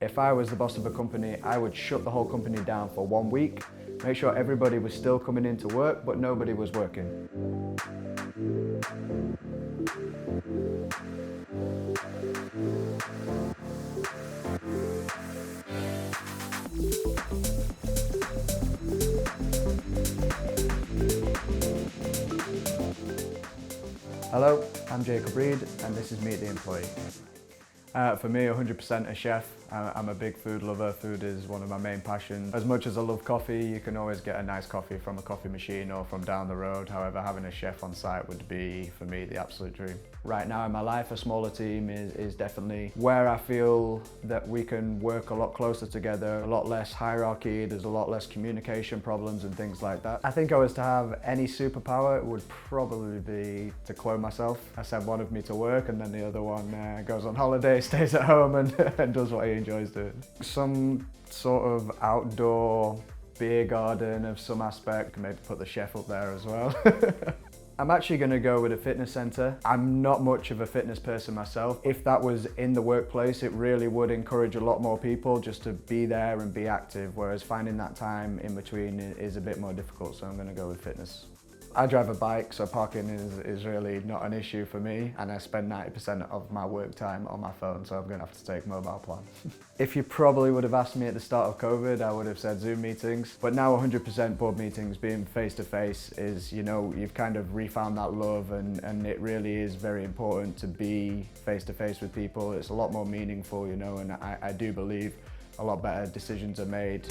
If I was the boss of a company, I would shut the whole company down for 1 week, make sure everybody was still coming into work, but nobody was working. Hello, I'm Jacob Reid, and this is Meet the Employee. For me, 100% a chef. I'm a big food lover. Food is one of my main passions. As much as I love coffee, you can always get a nice coffee from a coffee machine or from down the road. However, having a chef on site would be, for me, the absolute dream. Right now in my life, a smaller team is definitely where I feel that we can work a lot closer together, a lot less hierarchy, there's a lot less communication problems and things like that. I think I was to have any superpower, it would probably be to clone myself. I send one of me to work and then the other one goes on holiday, stays at home and does what he enjoys doing. Some sort of outdoor beer garden of some aspect, maybe put the chef up there as well. I'm actually going to go with a fitness centre. I'm not much of a fitness person myself. If that was in the workplace, it really would encourage a lot more people just to be there and be active, whereas finding that time in between is a bit more difficult, so I'm going to go with fitness. I drive a bike, so parking is really not an issue for me, and I spend 90% of my work time on my phone, so I'm going to have to take mobile plan. If you probably would have asked me at the start of COVID, I would have said Zoom meetings, but now 100% board meetings, being face-to-face is, you know, you've kind of refound that love, and it really is very important to be face-to-face with people. It's a lot more meaningful, you know, and I do believe a lot better decisions are made.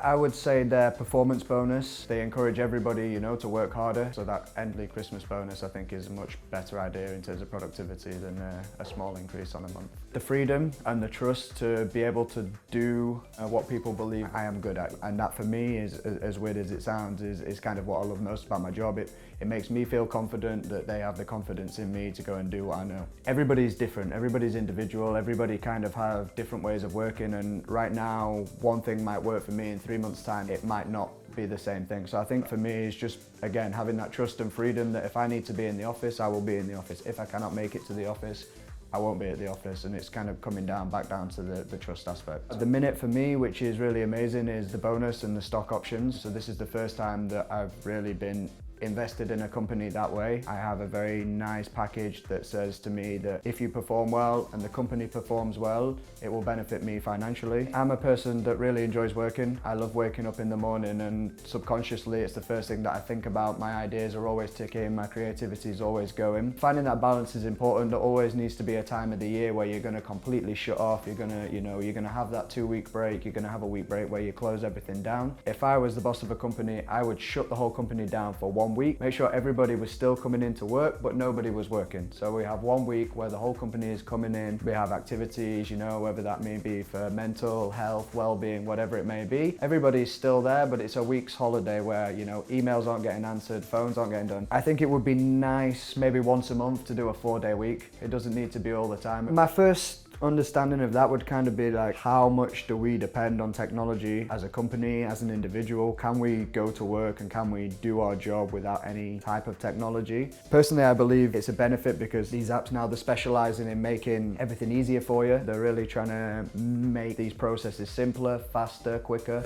I would say their performance bonus, they encourage everybody, you know, to work harder. So that Endly Christmas bonus, I think, is a much better idea in terms of productivity than a small increase on a month. The freedom and the trust to be able to do what people believe I am good at. And that for me, is as weird as it sounds, is kind of what I love most about my job. It makes me feel confident that they have the confidence in me to go and do what I know. Everybody's different, everybody's individual, everybody kind of have different ways of working, and right now, one thing might work for me in 3 months' time, it might not be the same thing. So I think for me, it's just, again, having that trust and freedom that if I need to be in the office, I will be in the office. If I cannot make it to the office, I won't be at the office, and it's kind of coming back down to the trust aspect. The minute for me, which is really amazing, is the bonus and the stock options. So this is the first time that I've really been invested in a company that way. I have a very nice package that says to me that if you perform well and the company performs well, it will benefit me financially. I'm a person that really enjoys working. I love waking up in the morning, and subconsciously it's the first thing that I think about. My ideas are always ticking, my creativity is always going. Finding that balance is important. There always needs to be a time of the year where you're going to completely shut off. You're going to have that 2-week break. You're going to have a week break where you close everything down. If I was the boss of a company, I would shut the whole company down for 1 week, make sure everybody was still coming into work, but nobody was working. So we have 1 week where the whole company is coming in. We have activities, you know, whether that may be for mental health, well-being, whatever it may be. Everybody's still there, but it's a week's holiday where, you know, emails aren't getting answered, phones aren't getting done. I think it would be nice maybe once a month to do a 4-day week. It doesn't need to be all the time. My first understanding of that would kind of be like, how much do we depend on technology as a company, as an individual? Can we go to work and can we do our job without any type of technology? Personally, I believe it's a benefit because these apps now, they're specializing in making everything easier for you. They're really trying to make these processes simpler, faster, quicker.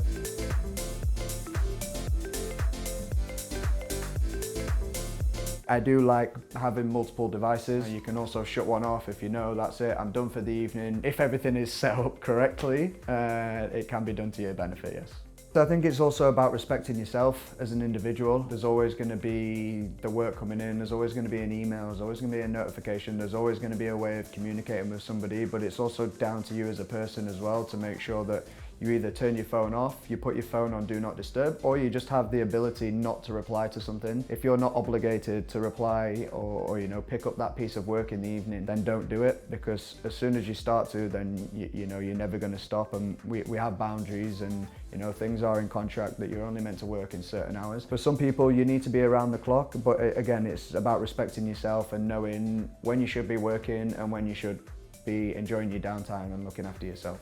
I do like having multiple devices. You can also shut one off if you know that's it, I'm done for the evening. If everything is set up correctly, it can be done to your benefit, yes. So I think it's also about respecting yourself as an individual. There's always going to be the work coming in, there's always going to be an email, there's always going to be a notification, there's always going to be a way of communicating with somebody, but it's also down to you as a person as well to make sure that you either turn your phone off, you put your phone on Do Not Disturb, or you just have the ability not to reply to something. If you're not obligated to reply or you know, pick up that piece of work in the evening, then don't do it, because as soon as you start to, then you know, you're never going to stop. And we have boundaries, and you know, things are in contract that you're only meant to work in certain hours. For some people, you need to be around the clock, but again, it's about respecting yourself and knowing when you should be working and when you should be enjoying your downtime and looking after yourself.